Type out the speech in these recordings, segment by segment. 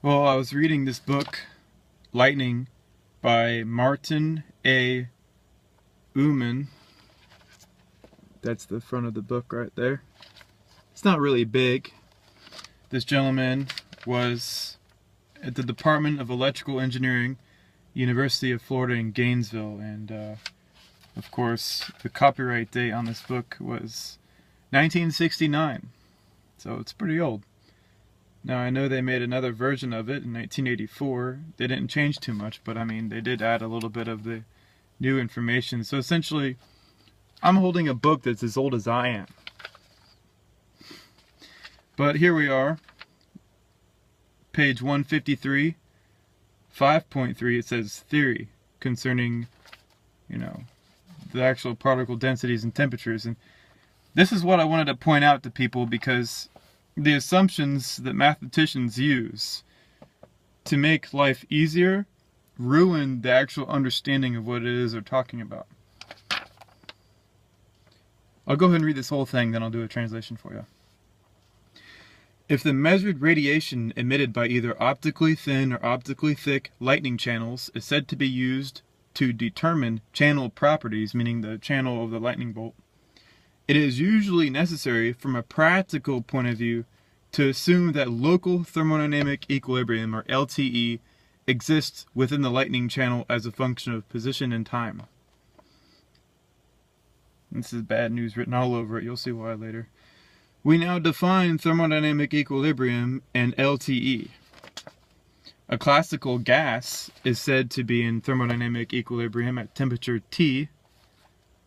Well, I was reading this book, Lightning, by Martin A. Uman. That's the front of the book right there. It's not really big. This gentleman was at the Department of Electrical Engineering, University of Florida in Gainesville, and of course the copyright date on this book was 1969, so it's pretty old. Now, I know they made another version of it in 1984. They didn't change too much, but I mean, they did add a little bit of the new information. So essentially, I'm holding a book that's as old as I am. But here we are, page 153, 5.3, it says theory concerning, the actual particle densities and temperatures. And this is what I wanted to point out to people, because the assumptions that mathematicians use to make life easier ruin the actual understanding of what it is they're talking about. I'll go ahead and read this whole thing, then I'll do a translation for you. If the measured radiation emitted by either optically thin or optically thick lightning channels is said to be used to determine channel properties, meaning the channel of the lightning bolt, it is usually necessary from a practical point of view to assume that local thermodynamic equilibrium, or LTE, exists within the lightning channel as a function of position and time. This is bad news written all over it, you'll see why later. We now define thermodynamic equilibrium and LTE. A classical gas is said to be in thermodynamic equilibrium at temperature T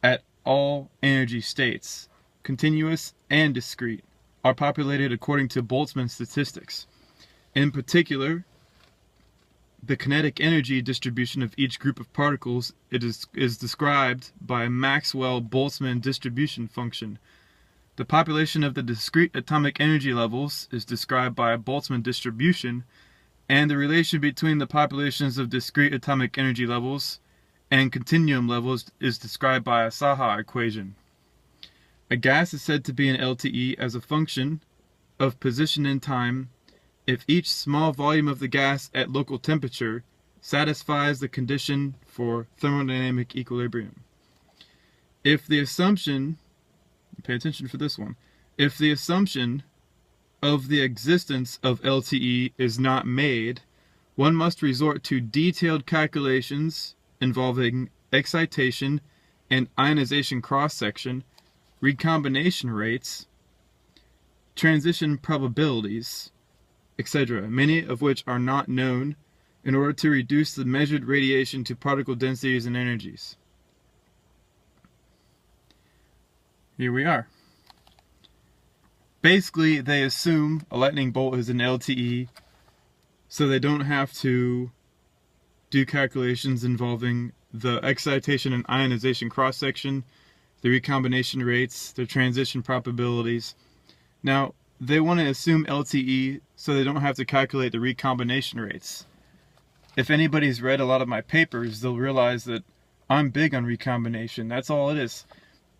at all energy states, continuous and discrete, are populated according to Boltzmann statistics. In particular, the kinetic energy distribution of each group of particles is described by a Maxwell-Boltzmann distribution function. The population of the discrete atomic energy levels is described by a Boltzmann distribution, and the relation between the populations of discrete atomic energy levels and continuum levels is described by a Saha equation. A gas is said to be an LTE as a function of position and time if each small volume of the gas at local temperature satisfies the condition for thermodynamic equilibrium. If the assumption, pay attention for this one, if the assumption of the existence of LTE is not made, one must resort to detailed calculations involving excitation and ionization cross-section, recombination rates, transition probabilities, etc., many of which are not known, in order to reduce the measured radiation to particle densities and energies. Here we are. Basically, they assume a lightning bolt is an LTE, so they don't have to do calculations involving the excitation and ionization cross-section, the recombination rates, the transition probabilities. Now, they want to assume LTE so they don't have to calculate the recombination rates. If anybody's read a lot of my papers, they'll realize that I'm big on recombination. That's all it is.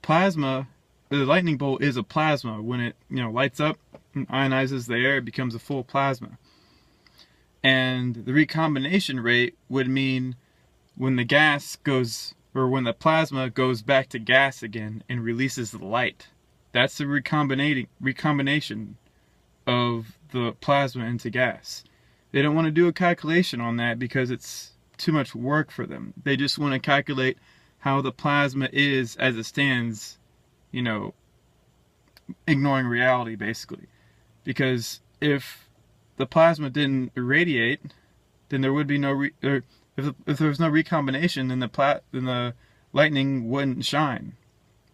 Plasma, the lightning bolt is a plasma. When it lights up and ionizes the air, it becomes a full plasma. And the recombination rate would mean when the gas goes, or when the plasma goes back to gas again and releases the light. That's the recombination of the plasma into gas. They don't want to do a calculation on that because it's too much work for them. They just want to calculate how the plasma is as it stands, ignoring reality basically. Because if the plasma didn't irradiate, then there would be no if there was no recombination, then the lightning wouldn't shine.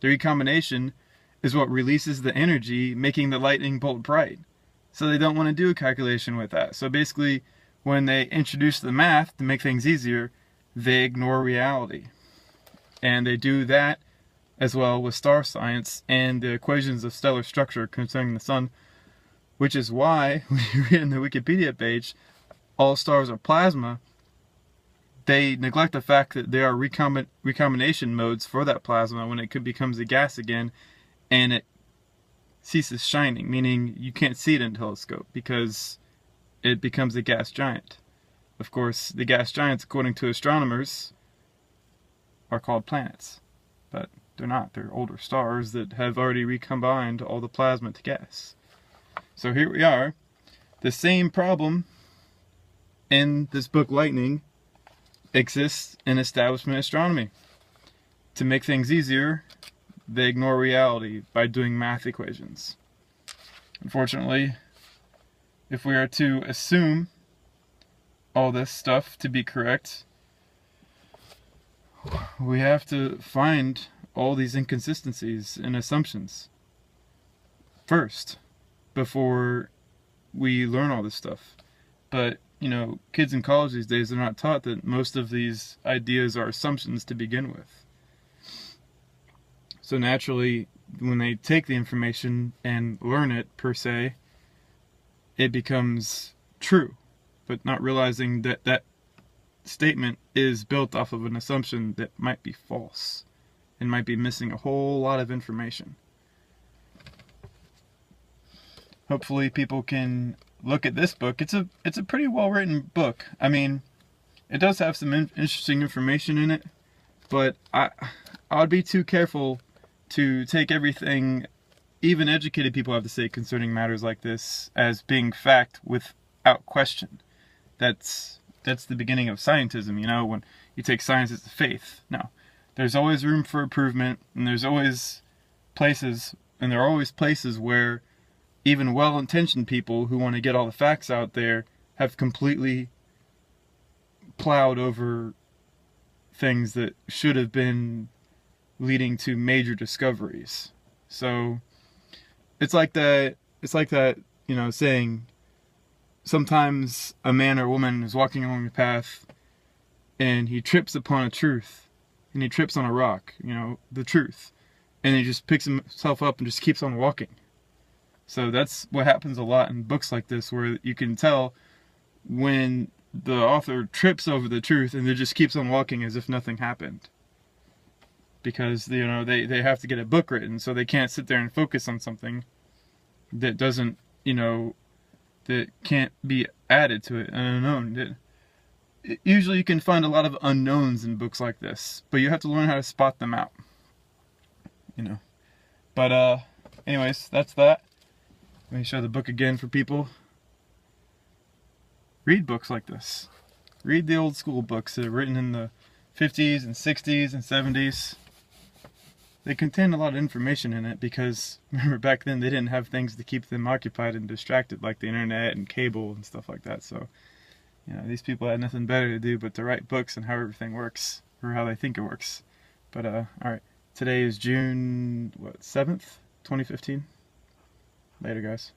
The recombination is what releases the energy, making the lightning bolt bright. So they don't want to do a calculation with that. So basically, when they introduce the math to make things easier, they ignore reality. And they do that as well with star science and the equations of stellar structure concerning the sun, which is why, when you read in the Wikipedia page, all stars are plasma. They neglect the fact that there are recombination modes for that plasma when it becomes a gas again, and it ceases shining, meaning you can't see it in a telescope because it becomes a gas giant. Of course, the gas giants, according to astronomers, are called planets. But they're not. They're older stars that have already recombined all the plasma to gas. So here we are. The same problem in this book, Lightning, exists in establishment astronomy. To make things easier, they ignore reality by doing math equations. Unfortunately, if we are to assume all this stuff to be correct, we have to find all these inconsistencies and assumptions first before we learn all this stuff. But, you know, kids in college these days are not taught that most of these ideas are assumptions to begin with. So naturally, when they take the information and learn it, per se, it becomes true, but not realizing that that statement is built off of an assumption that might be false and might be missing a whole lot of information. Hopefully people can look at this book. It's a pretty well written book. I mean, it does have some interesting information in it, but I would be too careful to take everything even educated people have to say concerning matters like this as being fact without question. That's the beginning of scientism, you know, when you take science as a faith. No, there's always room for improvement, and there are always places where even well-intentioned people who want to get all the facts out there have completely plowed over things that should have been leading to major discoveries. So it's like that, you know, saying sometimes a man or woman is walking along the path and he trips upon a truth, and he trips on a rock, you know, the truth, and he just picks himself up and just keeps on walking. So that's what happens a lot in books like this, where you can tell when the author trips over the truth and then just keeps on walking as if nothing happened. Because, you know, they have to get a book written, so they can't sit there and focus on something that doesn't, you know, that can't be added to it, an unknown. Usually you can find a lot of unknowns in books like this, but you have to learn how to spot them out, you know. But anyways, that's that. Let me show the book again for people. Read books like this. Read the old school books that are written in the 50s and 60s and 70s. They contain a lot of information in it because, remember, back then they didn't have things to keep them occupied and distracted like the internet and cable and stuff like that. So, you know, these people had nothing better to do but to write books on how everything works, or how they think it works. But, alright. Today is June, 7th, 2015. Later, guys.